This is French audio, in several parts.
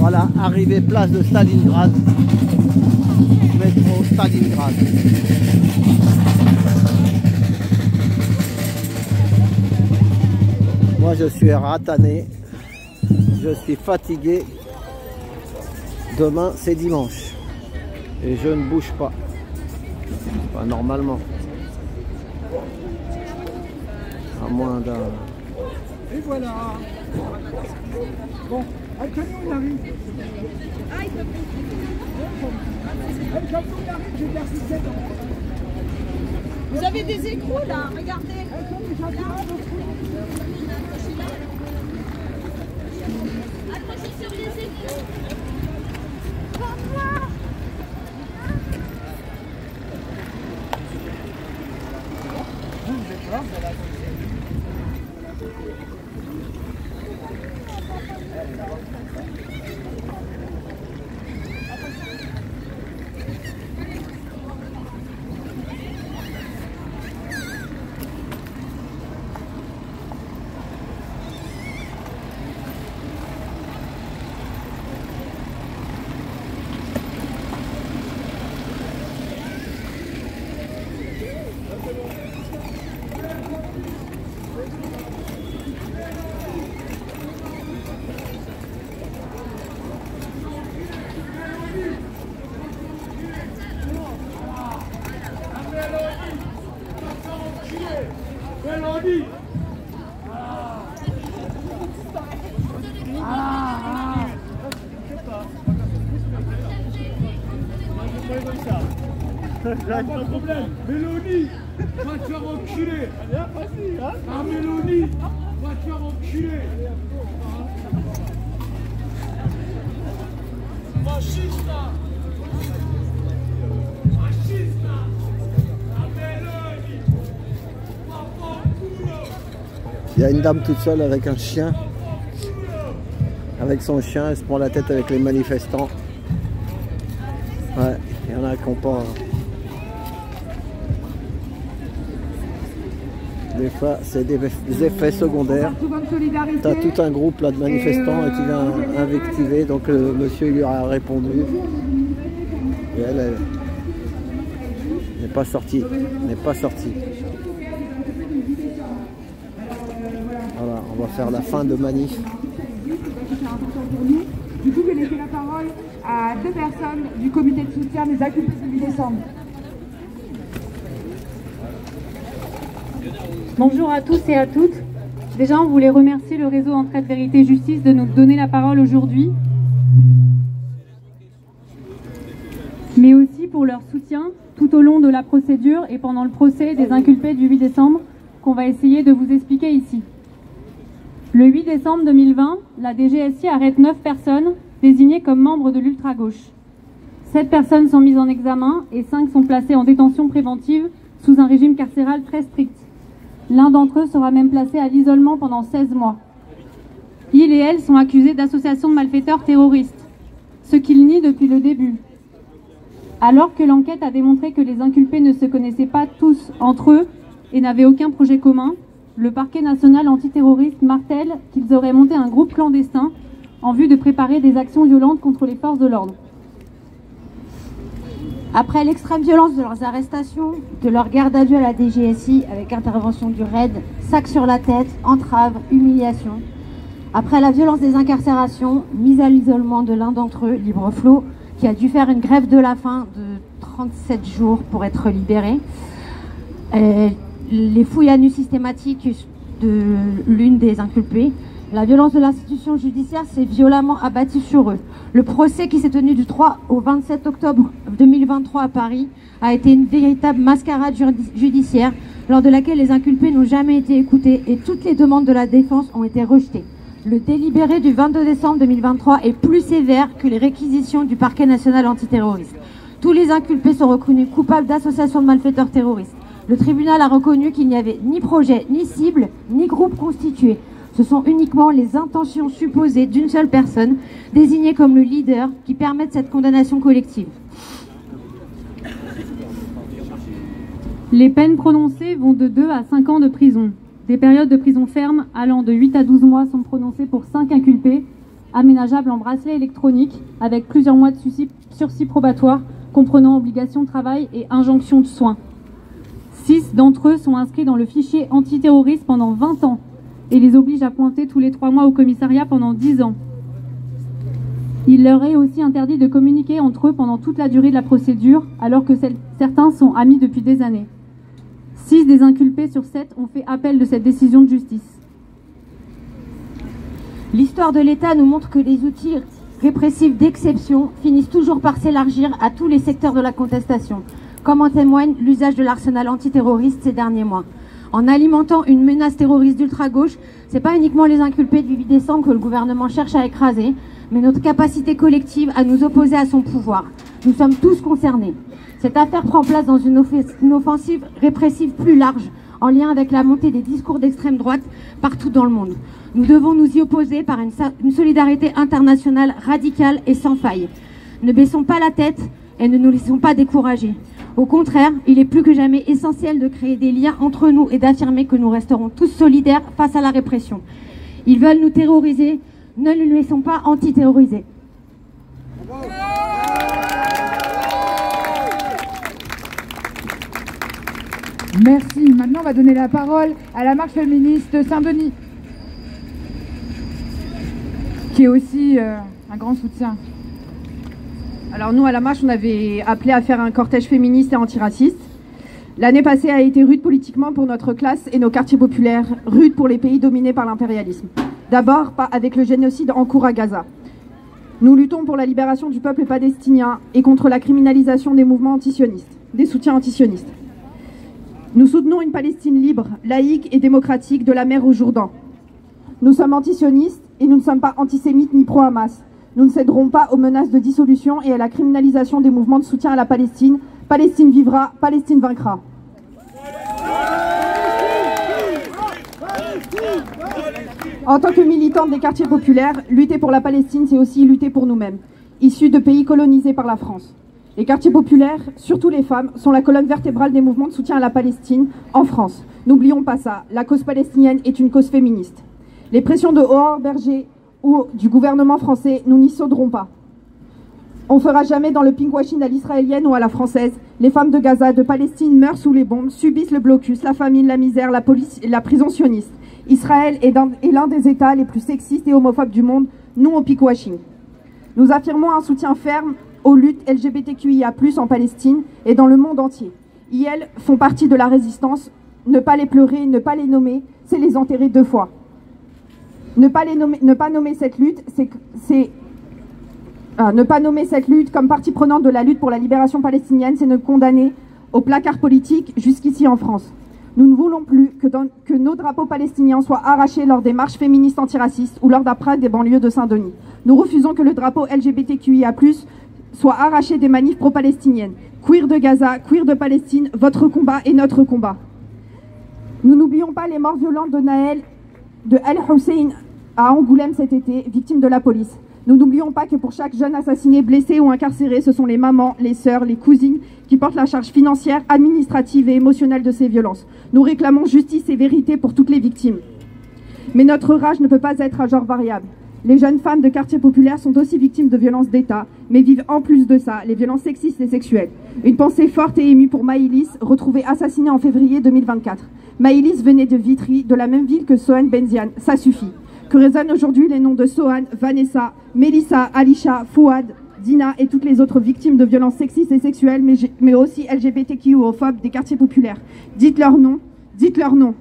Voilà, arrivée place de Stalingrad. Métro Stalingrad. Moi je suis ratané. Je suis fatigué. Demain c'est dimanche. Et je ne bouge pas. Enfin, normalement. À moins d'un... Et voilà. Bon, un camion il arrive. Ah, il peut plus. Un camion il arrive, j'ai perdu 7 ans. Vous avez des écrous là, regardez. Accrochez sur les écrous. Vous êtes là, vous allez attendre. Pas de problème. Mélanie, va te faire enculer. Ah, Mélanie, va te faire enculer. Machista. Machista. Ah, Mélanie. Il y a une dame toute seule avec un chien. Avec son chien, elle se prend la tête avec les manifestants. Ouais, il y en a qui n'ont pas... Des fois, c'est des effets secondaires. Tu as tout un groupe là, de manifestants qui vient invectiver. Donc le monsieur lui a répondu. Et elle n'est pas sortie. N'est pas sortie. Voilà, on va faire la fin de manif. Du coup, je vais laisser la parole à 2 personnes du comité de soutien des inculpés du 8 décembre. Bonjour à tous et à toutes. Déjà, on voulait remercier le réseau Entraide Vérité Justice de nous donner la parole aujourd'hui, mais aussi pour leur soutien tout au long de la procédure et pendant le procès des inculpés du 8 décembre qu'on va essayer de vous expliquer ici. Le 8 décembre 2020, la DGSI arrête 9 personnes désignées comme membres de l'ultra-gauche. 7 personnes sont mises en examen et 5 sont placées en détention préventive sous un régime carcéral très strict. L'un d'entre eux sera même placé à l'isolement pendant 16 mois. Ils et elles sont accusés d'association de malfaiteurs terroristes, ce qu'ils nient depuis le début. Alors que l'enquête a démontré que les inculpés ne se connaissaient pas tous entre eux et n'avaient aucun projet commun, le parquet national antiterroriste martèle qu'ils auraient monté un groupe clandestin en vue de préparer des actions violentes contre les forces de l'ordre. Après l'extrême violence de leurs arrestations, de leur garde à vue à la DGSI avec intervention du RAID, sac sur la tête, entrave, humiliation. Après la violence des incarcérations, mise à l'isolement de l'un d'entre eux, Libre Flot, qui a dû faire une grève de la faim de 37 jours pour être libéré. Les fouilles à nu systématiques de l'une des inculpées. La violence de l'institution judiciaire s'est violemment abattue sur eux. Le procès qui s'est tenu du 3 au 27 octobre 2023 à Paris a été une véritable mascarade judiciaire lors de laquelle les inculpés n'ont jamais été écoutés et toutes les demandes de la défense ont été rejetées. Le délibéré du 22 décembre 2023 est plus sévère que les réquisitions du parquet national antiterroriste. Tous les inculpés sont reconnus coupables d'association de malfaiteurs terroristes. Le tribunal a reconnu qu'il n'y avait ni projet, ni cible, ni groupe constitué. Ce sont uniquement les intentions supposées d'une seule personne, désignée comme le leader, qui permettent cette condamnation collective. Les peines prononcées vont de 2 à 5 ans de prison. Des périodes de prison ferme allant de 8 à 12 mois sont prononcées pour 5 inculpés aménageables en bracelet électronique avec plusieurs mois de sursis probatoire comprenant obligation de travail et injonction de soins. 6 d'entre eux sont inscrits dans le fichier antiterroriste pendant 20 ans et les oblige à pointer tous les 3 mois au commissariat pendant 10 ans. Il leur est aussi interdit de communiquer entre eux pendant toute la durée de la procédure, alors que certains sont amis depuis des années. 6 des inculpés sur 7 ont fait appel de cette décision de justice. L'histoire de l'État nous montre que les outils répressifs d'exception finissent toujours par s'élargir à tous les secteurs de la contestation, comme en témoigne l'usage de l'arsenal antiterroriste ces derniers mois. En alimentant une menace terroriste d'ultra-gauche, ce n'est pas uniquement les inculpés du 8 décembre que le gouvernement cherche à écraser, mais notre capacité collective à nous opposer à son pouvoir. Nous sommes tous concernés. Cette affaire prend place dans une offensive répressive plus large, en lien avec la montée des discours d'extrême droite partout dans le monde. Nous devons nous y opposer par une solidarité internationale radicale et sans faille. Ne baissons pas la tête et ne nous laissons pas décourager. Au contraire, il est plus que jamais essentiel de créer des liens entre nous et d'affirmer que nous resterons tous solidaires face à la répression. Ils veulent nous terroriser, ne les laissons pas antiterroriser. Merci. Maintenant, on va donner la parole à la marche féministe de Saint-Denis, qui est aussi un grand soutien. Alors nous, à la marche, on avait appelé à faire un cortège féministe et antiraciste. L'année passée a été rude politiquement pour notre classe et nos quartiers populaires, rude pour les pays dominés par l'impérialisme. D'abord, avec le génocide en cours à Gaza. Nous luttons pour la libération du peuple palestinien et contre la criminalisation des mouvements antisionistes, des soutiens antisionistes. Nous soutenons une Palestine libre, laïque et démocratique de la mer au Jourdain. Nous sommes antisionistes et nous ne sommes pas antisémites ni pro-Hamas. Nous ne céderons pas aux menaces de dissolution et à la criminalisation des mouvements de soutien à la Palestine. Palestine vivra, Palestine vaincra. En tant que militante des quartiers populaires, lutter pour la Palestine, c'est aussi lutter pour nous-mêmes, issus de pays colonisés par la France. Les quartiers populaires, surtout les femmes, sont la colonne vertébrale des mouvements de soutien à la Palestine en France. N'oublions pas ça, la cause palestinienne est une cause féministe. Les pressions de Aurore Berger ou du gouvernement français, nous n'y céderons pas. On ne fera jamais dans le pinkwashing à l'israélienne ou à la française. Les femmes de Gaza, de Palestine meurent sous les bombes, subissent le blocus, la famine, la misère, la police et la prison sioniste. Israël est l'un des États les plus sexistes et homophobes du monde, non au pinkwashing. Nous affirmons un soutien ferme aux luttes LGBTQIA+, en Palestine et dans le monde entier. Elles font partie de la résistance. Ne pas les pleurer, ne pas les nommer, c'est les enterrer 2 fois. Ne pas nommer cette lutte, ne pas nommer cette lutte comme partie prenante de la lutte pour la libération palestinienne, c'est nous condamner au placard politique jusqu'ici en France. Nous ne voulons plus que nos drapeaux palestiniens soient arrachés lors des marches féministes antiracistes ou lors d'un parade des banlieues de Saint-Denis. Nous refusons que le drapeau LGBTQIA+, soit arraché des manifs pro-palestiniennes. Queer de Gaza, queer de Palestine, votre combat est notre combat. Nous n'oublions pas les morts violentes de Naël, de El Hussein à Angoulême cet été, victime de la police. Nous n'oublions pas que pour chaque jeune assassiné, blessé ou incarcéré, ce sont les mamans, les sœurs, les cousines qui portent la charge financière, administrative et émotionnelle de ces violences. Nous réclamons justice et vérité pour toutes les victimes. Mais notre rage ne peut pas être à genre variable. Les jeunes femmes de quartiers populaires sont aussi victimes de violences d'État, mais vivent en plus de ça les violences sexistes et sexuelles. Une pensée forte et émue pour Maïlis, retrouvée assassinée en février 2024. Maïlis venait de Vitry, de la même ville que Sohan Benziane. Ça suffit. Que résonnent aujourd'hui les noms de Sohan, Vanessa, Mélissa, Alisha, Fouad, Dina et toutes les autres victimes de violences sexistes et sexuelles, mais aussi LGBTQ-homophobes des quartiers populaires. Dites leur nom, dites-leur non.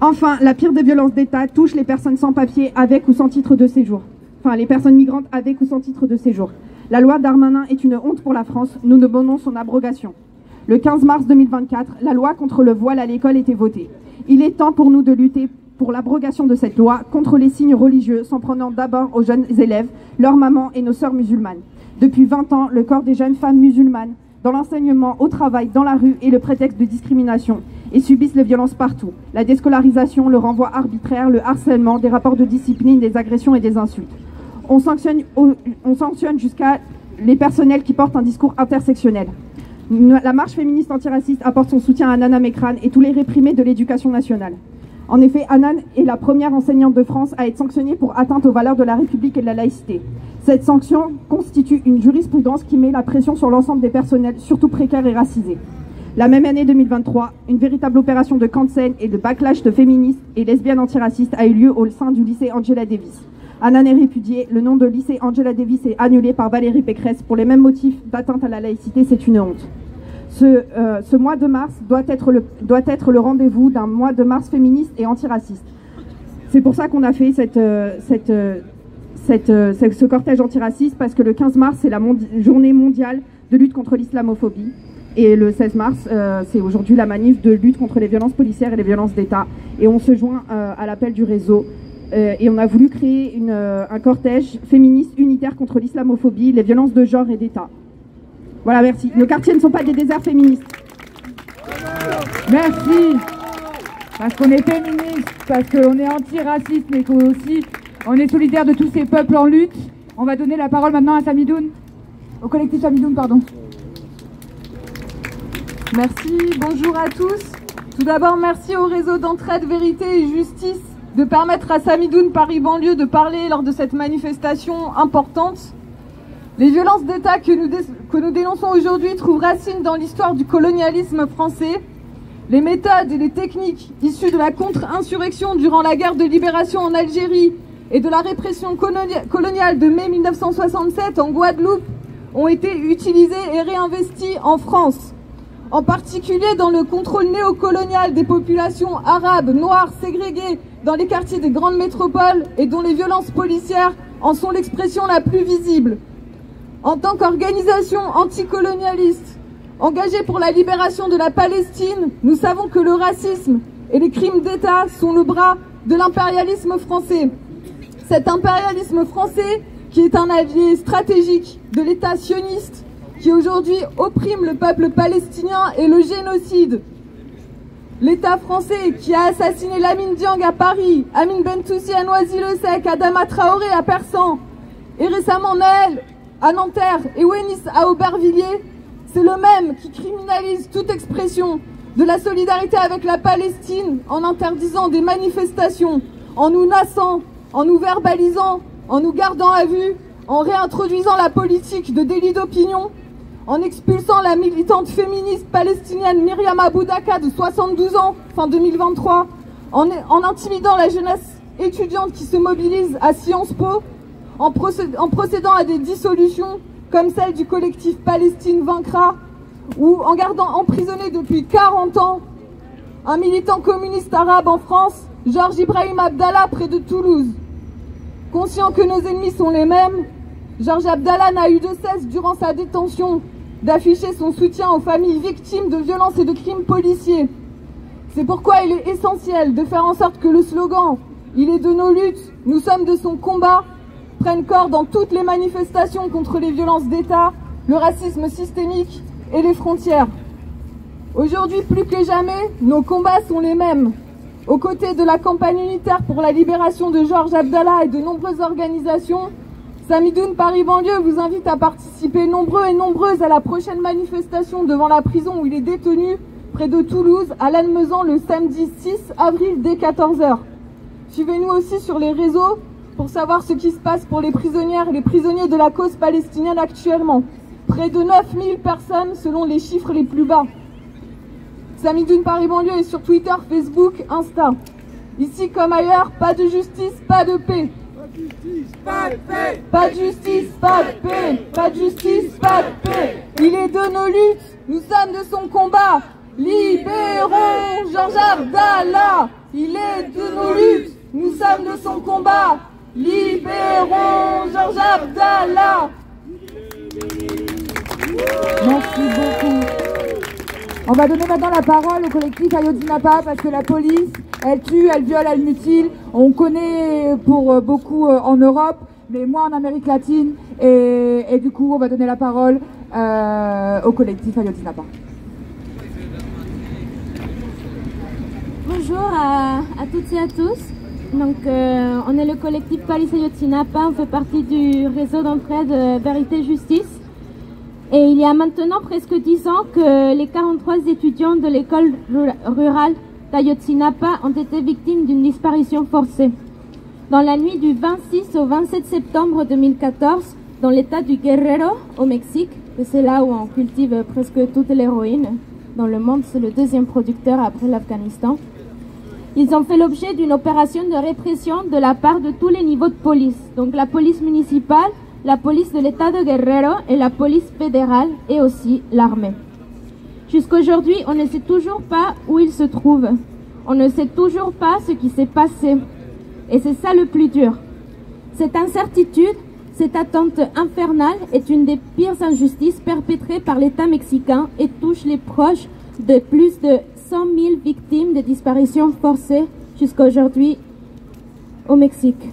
Enfin, la pire des violences d'État touche les personnes sans papier avec ou sans titre de séjour. Enfin, les personnes migrantes avec ou sans titre de séjour. La loi Darmanin est une honte pour la France, nous demandons son abrogation. Le 15 mars 2024, la loi contre le voile à l'école était votée. Il est temps pour nous de lutter pour l'abrogation de cette loi contre les signes religieux, s'en prenant d'abord aux jeunes élèves, leurs mamans et nos sœurs musulmanes. Depuis 20 ans, le corps des jeunes femmes musulmanes, dans l'enseignement, au travail, dans la rue, est le prétexte de discrimination et subissent les violences partout. La déscolarisation, le renvoi arbitraire, le harcèlement, des rapports de discipline, des agressions et des insultes. On sanctionne jusqu'à les personnels qui portent un discours intersectionnel. La marche féministe antiraciste apporte son soutien à Nana Mekran et tous les réprimés de l'éducation nationale. En effet, Hanan est la première enseignante de France à être sanctionnée pour atteinte aux valeurs de la République et de la laïcité. Cette sanction constitue une jurisprudence qui met la pression sur l'ensemble des personnels, surtout précaires et racisés. La même année 2023, une véritable opération de cancel et de backlash de féministes et lesbiennes antiracistes a eu lieu au sein du lycée Angela Davis. Hanan est répudiée, le nom de lycée Angela Davis est annulé par Valérie Pécresse pour les mêmes motifs d'atteinte à la laïcité, c'est une honte. Ce mois de mars doit être le rendez-vous d'un mois de mars féministe et antiraciste. C'est pour ça qu'on a fait ce cortège antiraciste, parce que le 15 mars, c'est la journée mondiale de lutte contre l'islamophobie. Et le 16 mars, c'est aujourd'hui la manif de lutte contre les violences policières et les violences d'État. Et on se joint à l'appel du réseau. Et on a voulu créer un cortège féministe unitaire contre l'islamophobie, les violences de genre et d'État. Voilà, merci. Nos quartiers ne sont pas des déserts féministes. Merci. Parce qu'on est féministe, parce qu'on est antiraciste, mais qu'aussi on est solidaire de tous ces peuples en lutte. On va donner la parole maintenant à Samidoun, au collectif Samidoun, pardon. Merci, bonjour à tous. Tout d'abord, merci au réseau d'entraide, vérité et justice de permettre à Samidoun Paris Banlieue de parler lors de cette manifestation importante. Les violences d'État que nous dénonçons aujourd'hui trouvent racine dans l'histoire du colonialisme français. Les méthodes et les techniques issues de la contre-insurrection durant la guerre de libération en Algérie et de la répression coloniale de mai 1967 en Guadeloupe ont été utilisées et réinvesties en France. En particulier dans le contrôle néocolonial des populations arabes, noires, ségrégées dans les quartiers des grandes métropoles et dont les violences policières en sont l'expression la plus visible. En tant qu'organisation anticolonialiste, engagée pour la libération de la Palestine, nous savons que le racisme et les crimes d'État sont le bras de l'impérialisme français. Cet impérialisme français qui est un allié stratégique de l'État sioniste, qui aujourd'hui opprime le peuple palestinien et le génocide. L'État français qui a assassiné Lamine Dieng à Paris, Amin Bentoussi à Noisy-le-Sec, Adama Traoré à Persan, et récemment Naël à Nanterre et Wenis à Aubervilliers, c'est le même qui criminalise toute expression de la solidarité avec la Palestine en interdisant des manifestations, en nous nassant, en nous verbalisant, en nous gardant à vue, en réintroduisant la politique de délit d'opinion, en expulsant la militante féministe palestinienne Myriam Abou Daka de 72 ans, fin 2023, en intimidant la jeunesse étudiante qui se mobilise à Sciences Po, en procédant à des dissolutions comme celle du collectif Palestine Vaincra, ou en gardant emprisonné depuis 40 ans un militant communiste arabe en France, Georges Ibrahim Abdallah, près de Toulouse. Conscient que nos ennemis sont les mêmes, Georges Abdallah n'a eu de cesse durant sa détention d'afficher son soutien aux familles victimes de violences et de crimes policiers. C'est pourquoi il est essentiel de faire en sorte que le slogan « Il est de nos luttes, nous sommes de son combat » prenne corps dans toutes les manifestations contre les violences d'État, le racisme systémique et les frontières. Aujourd'hui, plus que jamais, nos combats sont les mêmes. Aux côtés de la campagne unitaire pour la libération de Georges Abdallah et de nombreuses organisations, Samidoun Paris Banlieue vous invite à participer nombreux et nombreuses à la prochaine manifestation devant la prison où il est détenu, près de Toulouse, à Lannemezan, le samedi 6 avril dès 14 h. Suivez-nous aussi sur les réseaux pour savoir ce qui se passe pour les prisonnières et les prisonniers de la cause palestinienne actuellement. Près de 9000 personnes selon les chiffres les plus bas. Samidoun Paris Banlieue est sur Twitter, Facebook, Insta. Ici comme ailleurs, pas de justice, pas de paix. Pas de paix. Pas de justice, pas de paix. Pas de justice, pas de paix. Il est de nos luttes, nous sommes de son combat. Libérons Georges Abdallah. Il est de nos luttes, nous sommes de son combat. Libérons Georges Abdallah. Merci beaucoup. On va donner maintenant la parole au collectif Ayotzinapa parce que la police, elle tue, elle viole, elle mutile. On connaît pour beaucoup en Europe, mais moins en Amérique latine. Et du coup, on va donner la parole au collectif Ayotzinapa. Bonjour à toutes et à tous. Donc, on est le collectif Police Ayotzinapa, on fait partie du réseau d'entraide Vérité Justice. Et il y a maintenant presque 10 ans que les 43 étudiants de l'école rurale d'Ayotzinapa ont été victimes d'une disparition forcée. Dans la nuit du 26 au 27 septembre 2014, dans l'état du Guerrero, au Mexique, et c'est là où on cultive presque toute l'héroïne dans le monde, c'est le deuxième producteur après l'Afghanistan, ils ont fait l'objet d'une opération de répression de la part de tous les niveaux de police, donc la police municipale, la police de l'état de Guerrero et la police fédérale et aussi l'armée. Jusqu'aujourd'hui, on ne sait toujours pas où ils se trouvent. On ne sait toujours pas ce qui s'est passé. Et c'est ça le plus dur. Cette incertitude, cette attente infernale est une des pires injustices perpétrées par l'État mexicain et touche les proches de plus de 100 000 victimes de disparitions forcées jusqu'à aujourd'hui au Mexique.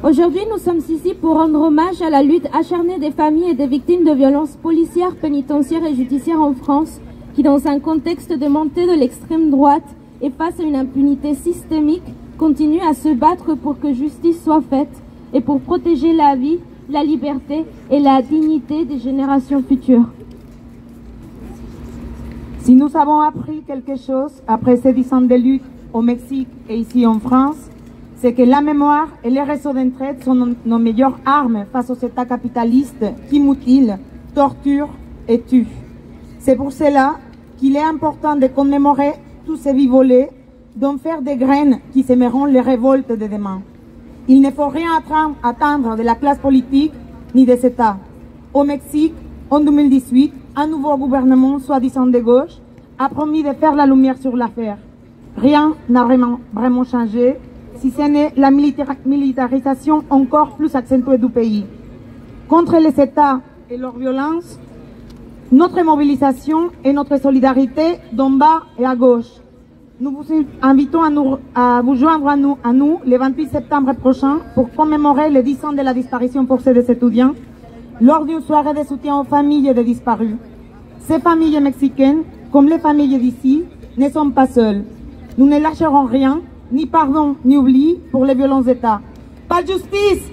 Aujourd'hui, nous sommes ici pour rendre hommage à la lutte acharnée des familles et des victimes de violences policières, pénitentiaires et judiciaires en France, qui dans un contexte de montée de l'extrême droite et face à une impunité systémique, continuent à se battre pour que justice soit faite et pour protéger la vie, la liberté et la dignité des générations futures. Si nous avons appris quelque chose après ces 10 ans de lutte au Mexique et ici en France, c'est que la mémoire et les réseaux d'entraide sont nos meilleures armes face aux États capitalistes qui mutilent, torturent et tuent. C'est pour cela qu'il est important de commémorer tous ces vies volées, d'en faire des graines qui sèmeront les révoltes de demain. Il ne faut rien attendre de la classe politique ni des États. Au Mexique, en 2018, un nouveau gouvernement, soi-disant de gauche, a promis de faire la lumière sur l'affaire. Rien n'a vraiment changé, si ce n'est la militarisation encore plus accentuée du pays. Contre les États et leur violence, notre mobilisation et notre solidarité d'en bas et à gauche. Nous vous invitons à vous joindre à nous le 28 septembre prochain pour commémorer les 10 ans de la disparition forcée des étudiants lors d'une soirée de soutien aux familles des disparus. Ces familles mexicaines, comme les familles d'ici, ne sont pas seules. Nous ne lâcherons rien, ni pardon, ni oubli pour les violents États. Pas de justice!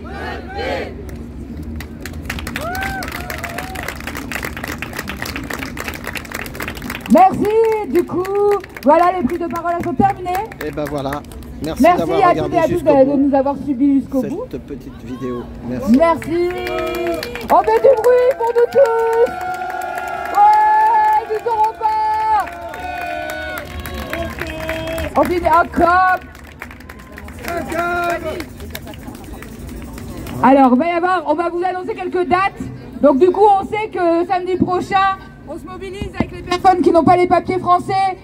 Merci, du coup, voilà, les prises de parole sont terminées. Et ben voilà, merci d'avoir à toutes et à tous de nous avoir suivis jusqu'au bout. Cette petite vidéo, merci. Merci. On fait du bruit pour nous tous. Ouais, du repas. On finit encore. Alors, on va vous annoncer quelques dates. Donc du coup, on sait que samedi prochain, on se mobilise avec les personnes qui n'ont pas les papiers français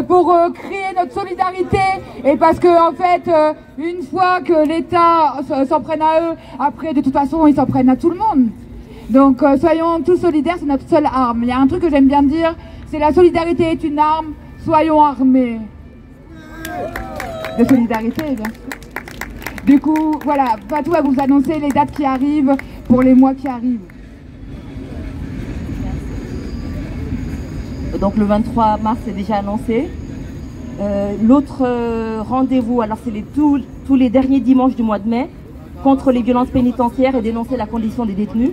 pour créer notre solidarité. Et parce que en fait, une fois que l'État s'en prenne à eux, après de toute façon, ils s'en prennent à tout le monde. Donc soyons tous solidaires, c'est notre seule arme. Il y a un truc que j'aime bien dire, c'est la solidarité est une arme, soyons armés. De solidarité, bien sûr. Du coup, voilà, Fatou va vous annoncer les dates qui arrivent pour les mois qui arrivent. Donc le 23 mars est déjà annoncé. L'autre rendez-vous, alors c'est tous les derniers dimanches du mois de mai, contre les violences pénitentiaires et dénoncer la condition des détenus.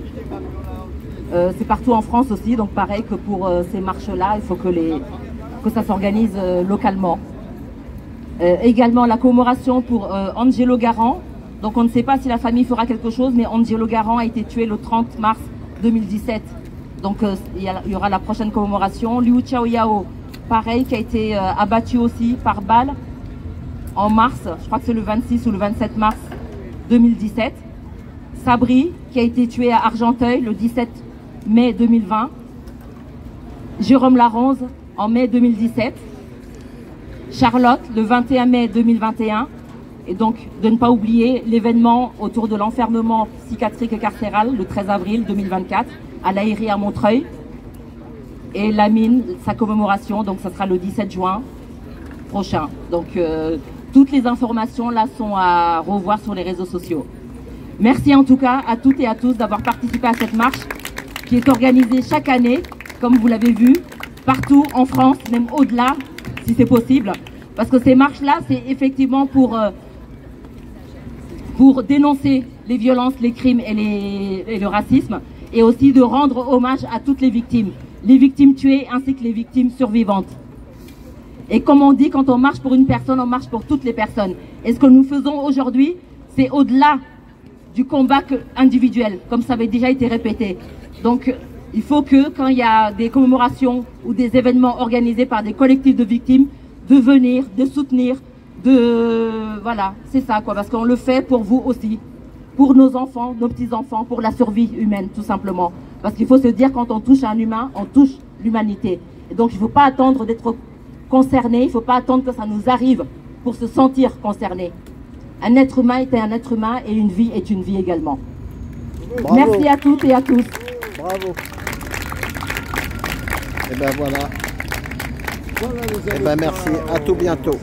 C'est partout en France aussi, donc pareil que pour ces marches-là, il faut que ça s'organise localement. Également la commémoration pour Angelo Garant. Donc on ne sait pas si la famille fera quelque chose, mais Angelo Garant a été tué le 30 mars 2017. Donc il y aura la prochaine commémoration. Liu Xiaoyao, pareil, qui a été abattu aussi par balle en mars, je crois que c'est le 26 ou le 27 mars 2017. Sabri, qui a été tué à Argenteuil le 17 mai 2020. Jérôme Laronze en mai 2017. Charlotte, le 21 mai 2021. Et donc, de ne pas oublier l'événement autour de l'enfermement psychiatrique et carcéral le 13 avril 2024 à l'Aérie à Montreuil. Et la mine, sa commémoration, donc ça sera le 17 juin prochain. Donc, toutes les informations là sont à revoir sur les réseaux sociaux. Merci en tout cas à toutes et à tous d'avoir participé à cette marche qui est organisée chaque année, comme vous l'avez vu, partout en France, même au-delà, si c'est possible. Parce que ces marches-là, c'est effectivement pour dénoncer les violences, les crimes et le racisme, et aussi de rendre hommage à toutes les victimes tuées ainsi que les victimes survivantes. Et comme on dit, quand on marche pour une personne, on marche pour toutes les personnes. Et ce que nous faisons aujourd'hui, c'est au-delà du combat individuel, comme ça avait déjà été répété. Donc, il faut que, quand il y a des commémorations ou des événements organisés par des collectifs de victimes, de venir, de soutenir, voilà, c'est ça quoi, parce qu'on le fait pour vous aussi, pour nos enfants, nos petits-enfants, pour la survie humaine, tout simplement. Parce qu'il faut se dire, quand on touche un humain, on touche l'humanité. Et donc, il ne faut pas attendre d'être concerné, il ne faut pas attendre que ça nous arrive pour se sentir concerné. Un être humain est un être humain et une vie est une vie également. Bravo. Merci à toutes et à tous. Bravo. Et ben voilà. Et ben merci, à tout bientôt.